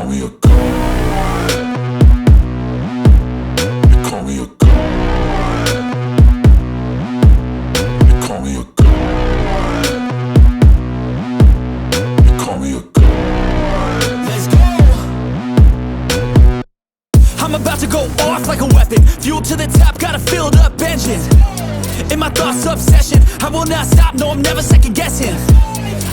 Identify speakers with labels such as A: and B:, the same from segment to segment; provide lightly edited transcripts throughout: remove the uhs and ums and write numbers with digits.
A: me a god. They call me a god. They call me a god. They call me a god.
B: Let's go. I'm about to go off like a weapon. Fuel to the top, got a filled up engine. In my thoughts, obsession, I will not stop, no, I'm never second guessing.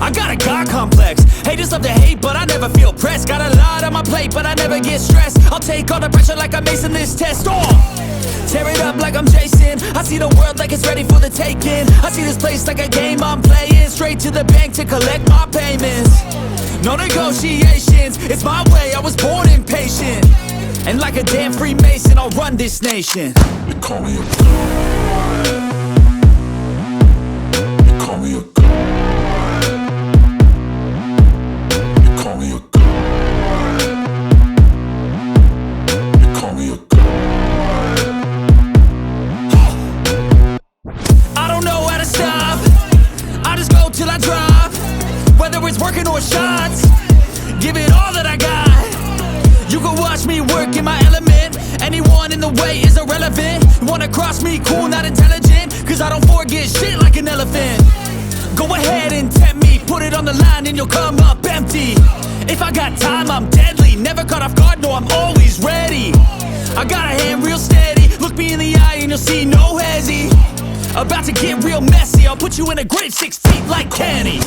B: I got a God complex. Haters love to hate, but I never feel pressed. Got a lot on my plate, but I never get stressed. I'll take all the pressure like I'm acing this test. Tear it up like I'm Jason. I see the world like it's ready for the taking. I see this place like a game I'm playing. Straight to the bank to collect my payments. No negotiations, it's my way, I was born impatient. And like a damn Freemason, I'll run this nation.
A: They call me a god. They call me a god. They call me a god. They call me a god.
B: I don't know how to stop, I just go till I drop. Whether it's working or shots, give it all that I got. You can watch me work in my element. Anyone in the way is irrelevant. You wanna cross me, cool, not intelligent, cause I don't forget shit like an elephant. Go ahead and tempt me, put it on the line and you'll come up empty. If I got time, I'm deadly. Never caught off guard, no, I'm always ready. I got a hand real steady. Look me in the eye and you'll see no hezzy. About to get real messy, I'll put you in a grid 6 feet like Kenny.